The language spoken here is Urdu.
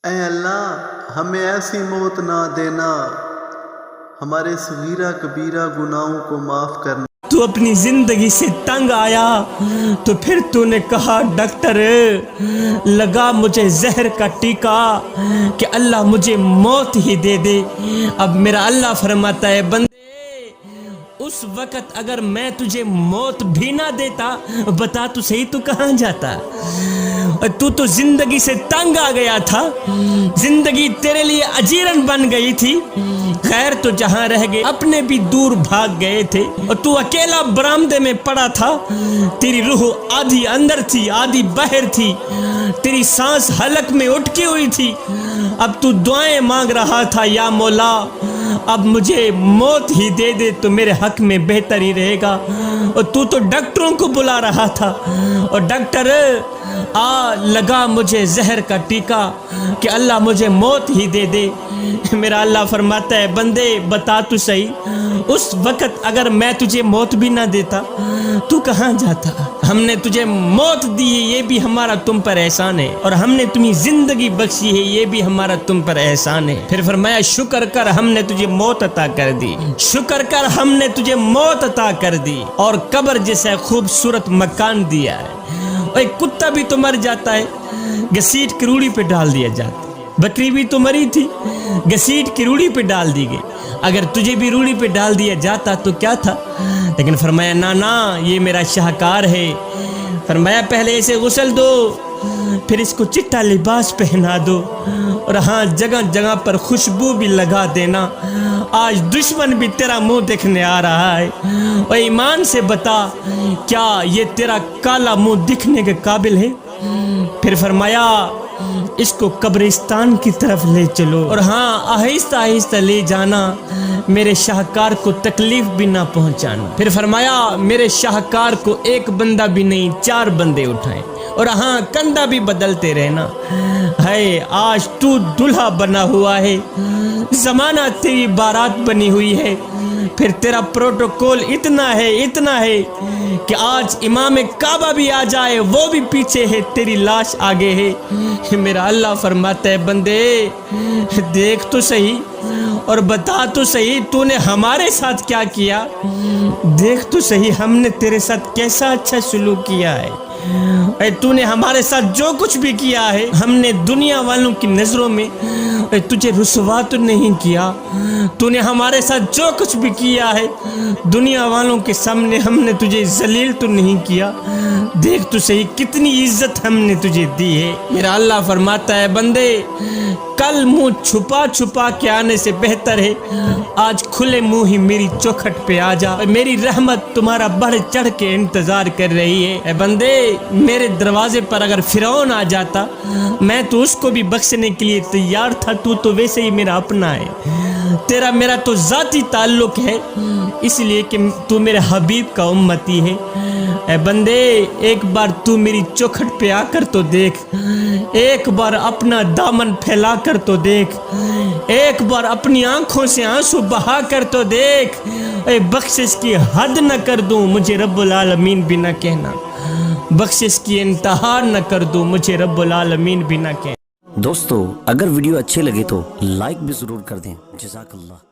اے اللہ ہمیں ایسی موت نہ دینا، ہمارے صغیرہ کبیرہ گناہوں کو معاف کرنا۔ تو اپنی زندگی سے تنگ آیا تو پھر تو نے کہا ڈاکٹر لگا مجھے زہر کا ٹیکا کہ اللہ مجھے موت ہی دے دے۔ اب میرا اللہ فرماتا ہے بندے اس وقت اگر میں تجھے موت بھی نہ دیتا بتا تو صحیح تو کہاں جاتا؟ تو زندگی سے تنگ آ گیا تھا، زندگی تیرے لیے اجیرن بن گئی تھی، خیر تو جہاں رہ گئے اپنے بھی دور بھاگ گئے تھے، اور تو اکیلا برآمدے میں پڑا تھا، تیری روح آدھی اندر تھی آدھی باہر تھی، تیری سانس حلق میں اٹکی ہوئی تھی، اب تو دعائیں مانگ رہا تھا یا مولا اب مجھے موت ہی دے دے تو میرے حق میں بہتر ہی رہے گا، اور تو ڈاکٹروں کو بلا رہا تھا، اور ڈاکٹر لگا مجھے زہر کا ٹیکا کہ اللہ مجھے موت ہی دے دے۔ میرا اللہ فرماتا ہے بندے بتا تو صحیح اس وقت اگر میں تجھے موت بھی نہ دیتا تو کہاں جاتا؟ ہم نے تجھے موت دی ہے یہ بھی ہمارا تم پر احسان ہے، اور ہم نے تمہیں زندگی بخشی ہے یہ بھی ہمارا تم پر احسان ہے۔ پھر فرمایا شکر کر ہم نے تجھے موت عطا کر دی، شکر کر ہم نے تجھے موت عطا کر دی، اور قبر جیسا خوبصورت مکان دیا ہے۔ ایک کتا بھی تو مر جاتا ہے گھسیٹ کی روڑی پہ ڈال دیا جاتا، بکری بھی تو مری تھی گھسیٹ کی روڑی پہ ڈال دی گئی، اگر تجھے بھی روڑی پہ ڈال دیا جاتا تو کیا تھا؟ لیکن فرمایا نا یہ میرا شاہکار ہے، فرمایا پہلے اسے غسل دو پھر اس کو چٹا لباس پہنا دو، اور ہاں جگہ جگہ پر خوشبو بھی لگا دینا، آج دشمن بھی تیرا منہ دیکھنے آ رہا ہے، اور ایمان سے بتا کیا یہ تیرا کالا منہ دکھنے کے قابل ہے؟ پھر فرمایا اس کو قبرستان کی طرف لے چلو، اور ہاں آہستہ آہستہ لے جانا، میرے شاہکار کو تکلیف بھی نہ پہنچانا۔ پھر فرمایا میرے شاہکار کو ایک بندہ بھی نہیں 4 بندے اٹھائیں، اور ہاں کندھا بھی بدلتے رہنا۔ ہے آج تو دلہا بنا ہوا ہے، زمانہ تیری بارات بنی ہوئی ہے، پھر تیرا پروٹوکول اتنا ہے کہ آج امام کعبہ بھی آ جائے وہ بھی پیچھے ہے، تیری لاش آگے ہے۔ میرا اللہ فرماتا ہے بندے دیکھ تو صحیح اور بتا تو صحیح تو نے ہمارے ساتھ کیا کیا، دیکھ تو صحیح ہم نے تیرے ساتھ کیسا اچھا سلوک کیا ہے، اے تو نے ہمارے ساتھ جو کچھ بھی کیا ہے ہم نے دنیا والوں کی نظروں میں تجھے رسوا تو نہیں کیا، تو نے ہمارے ساتھ جو کچھ بھی کیا ہے دنیا والوں کے سامنے ہم نے تجھے ذلیل تو نہیں کیا، دیکھ تو صحیح کتنی عزت ہم نے تجھے دی ہے۔ میرا اللہ فرماتا ہے بندے کل منہ چھپا چھپا کے آنے سے بہتر ہے آج کھلے منہ ہی میری چوکھٹ پہ آ جا، میری رحمت تمہارا بڑھ چڑھ کے انتظار کر رہی ہے۔ اے بندے میرے دروازے پر اگر فرعون آ جاتا میں تو اس کو بھی بخشنے کے لیے تیار تھا، تو ویسے ہی میرا اپنا ہے، تیرا میرا تو ذاتی تعلق ہے اس لیے کہ تو میرے حبیب کا امتی ہے۔ اے بندے ایک بار تو میری چوکھٹ پہ آ کر تو دیکھ، ایک بار اپنا دامن پھیلا کر تو دیکھ، ایک بار اپنی آنکھوں سے آنسو بہا کر تو دیکھ، اے بخشش کی حد نہ کر دوں مجھے رب العالمین بھی نہ کہنا، بخشش کی انتہا نہ کر دوں مجھے رب العالمین بھی نہ کہنا۔ دوستو اگر ویڈیو اچھے لگے تو لائک بھی ضرور کر دیں۔ جزاک اللہ۔